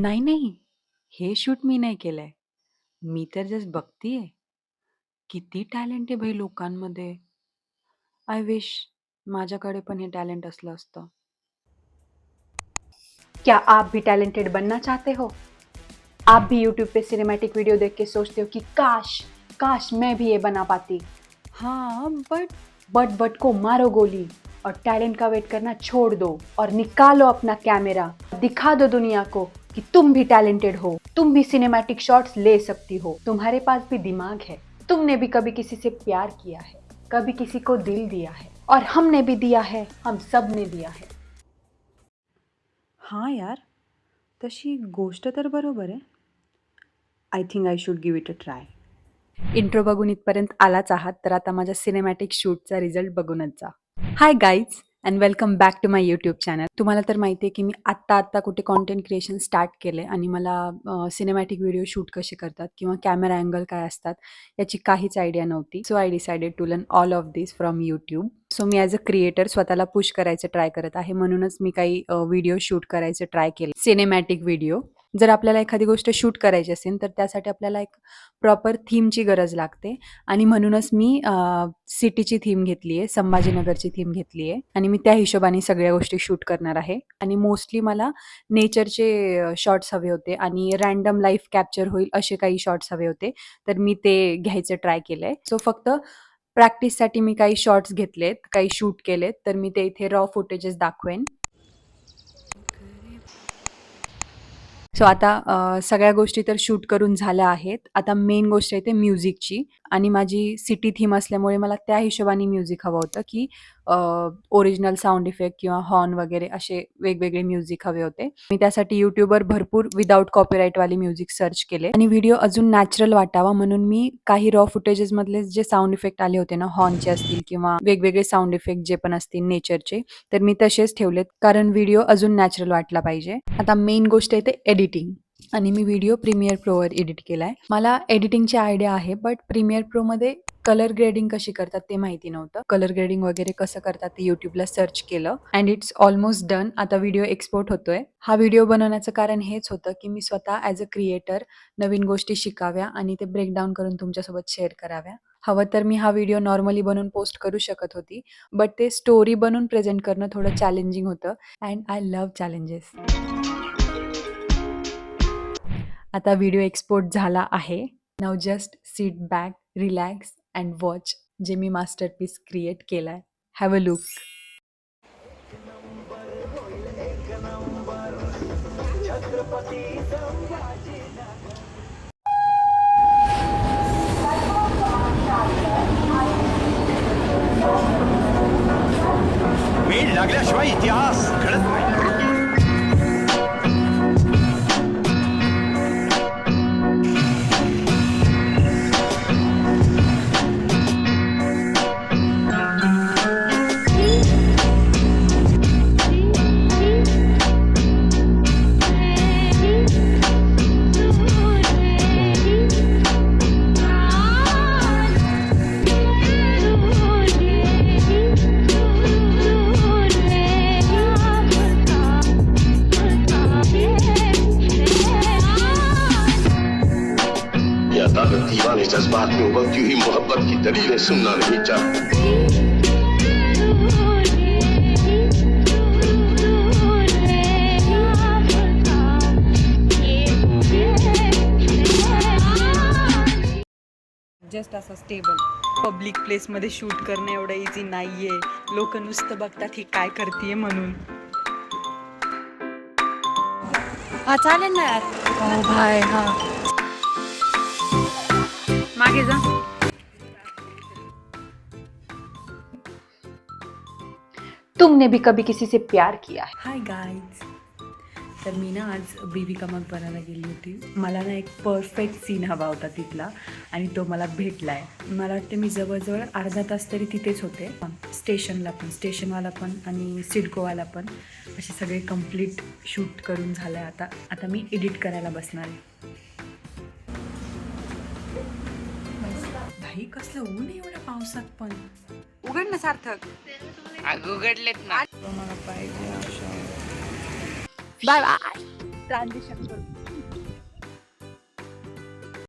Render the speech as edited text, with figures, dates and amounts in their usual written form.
नाही, नाही. हे शूट मी नाही केलंय. मी तर जस्ट बघतीये. किती टॅलेंट आहे भाई लोकांमध्ये. आय विश माझ्याकडे पण हे टॅलेंट असलं असतं. क्या आप भी टैलेंटेड बनना चाहते हो? आप भी YouTube पे सिनेमैटिक वीडियो देख के सोचते हो कि काश काश मैं भी ये बना पाती। हाँ, बट बट को मारो गोली और टैलेंट का वेट करना छोड़ दो और निकालो अपना कैमरा। दिखा दो दुनिया को कि तुम भी टैलेंटेड हो, तुम भी सिनेमैटिक शॉट्स ले सकती हो, तुम्हारे पास भी दिमाग है, तुमने भी कभी किसी से प्यार किया है, कभी किसी को दिल दिया है, और हमने भी दिया है, हम सब ने दिया है। हां यार, तशी गोष्ट तर बरोबर आहे. I think I should give it a try. Intro बघून इथपर्यंत आलाच आहात, तर आता माझ्या सिनेमॅटिक शूटचा रिझल्ट बघूनच जा. Hi guys and welcome back to my YouTube channel. तुम्हाला तर माहिती आहे की मी आत्ता कुठे कॉन्टेंट क्रिएशन स्टार्ट केले आणि मला सिनेमॅटिक व्हिडिओ शूट कसे करतात किंवा कॅमेरा अँगल काय असतात याची काहीच आयडिया नव्हती. So I decided to learn all of this from YouTube. So मी ॲज अ क्रिएटर स्वतःला पुश करायचं ट्राय करत आहे, म्हणूनच मी काही व्हिडिओ शूट करायचं ट्राय केले, सिनेमॅटिक व्हिडिओ. जर आपल्याला एखादी गोष्ट शूट करायची असेल तर त्यासाठी आपल्याला एक प्रॉपर थीमची गरज लागते आणि म्हणूनच मी सिटीची थीम घेतली आहे, संभाजीनगरची थीम घेतली आहे आणि मी त्या हिशोबाने सगळ्या गोष्टी शूट करणार आहे. आणि मोस्टली मला नेचरचे शॉट्स हवे होते आणि रँडम लाईफ कॅप्चर होईल असे काही शॉट्स हवे होते, तर मी ते घ्यायचं ट्राय केलंय. सो फक्त प्रॅक्टिससाठी मी काही शॉट्स घेतलेत, काही शूट केलेत, तर मी ते इथे रॉ फुटेजेस दाखवेन. सो आता सगळ्या गोष्टी तर शूट करून झाल्या आहेत. आता मेन गोष्ट येते म्युझिकची आणि माझी सिटी थीम असल्यामुळे मला त्या हिशोबाने म्युझिक हवं होतं, की ओरिजिनल साउंड इफेक्ट किंवा हॉर्न वगैरे असे वेगवेगळे म्युझिक हवे होते. मी त्यासाठी YouTubeवर भरपूर विदाऊट कॉपीराईटवाले म्युझिक सर्च केले आणि व्हिडिओ अजून नॅचरल वाटावा म्हणून मी काही रॉ फुटेजेसमधले जे साउंड इफेक्ट आले होते ना, हॉर्नचे असतील किंवा वेगवेगळे साउंड इफेक्ट जे पण असतील नेचरचे, तर मी तसेच ठेवलेत कारण व्हिडिओ अजून नॅचरल वाटला पाहिजे. आता मेन गोष्ट येते एडिटिंग आणि मी व्हिडिओ प्रीमियर प्रोवर एडिट केलाय. मला एडिटिंगची आयडिया आहे, बट प्रीमियर प्रोमध्ये कलर ग्रेडिंग कशी करतात ते माहिती नव्हतं. कलर ग्रेडिंग वगैरे कसं करतात ते YouTubeला सर्च केलं अँड इट्स ऑलमोस्ट डन. आता व्हिडिओ एक्सपोर्ट होतोय. हा व्हिडिओ बनवण्याचं कारण हेच होतं, की मी स्वतः ॲज अ क्रिएटर नवीन गोष्टी शिकाव्या आणि ते ब्रेकडाऊन करून तुमच्यासोबत शेअर कराव्या. हवं तर मी हा व्हिडिओ नॉर्मली बनवून पोस्ट करू शकत होती, बट ते स्टोरी बनवून प्रेझेंट करणं थोडं चॅलेंजिंग होतं अँड आय लव्ह चॅलेंजेस. आता व्हिडिओ एक्सपोर्ट झाला आहे. Now just sit back, relax and watch जे मी मास्टरपीस क्रिएट केलाय. Have a look. वेळ लागल्याशिवाय इतिहास घडत नाही. दीवाने जज्बात में उबलती हुई मोहब्बत की दलीलें सुनना नहीं चाहती. जस्ट असं स्टेबल पब्लिक प्लेसमध्ये शूट करणं एवढं इझी नाहीये. लोक नुसतं बघतात ही काय करतीये म्हणून. हा चालेल ना यार. हो भाई हा मागे जा. तुमने भी कभी किसी से प्यार किया है. Hi guys. तर मी ना आज बीबी का मकबराला गेली होती. मला ना एक परफेक्ट सीन हवा होता तिथला आणि तो मला भेटला आहे. मला वाटते मी जवळजवळ अर्धा तास तरी तिथेच होते. स्टेशनवाला पण आणि सिडकोवाला पण असे सगळे कंप्लीट शूट करून झालं आहे. आता मी एडिट करायला बसणार आहे. भाई कसलं ऊन आहे एवढ्या पावसात पण. उघड ना सार्थक. उघडलेत ना. मला पाहिजे अशा. Bye bye. ट्रान्झिशन करू.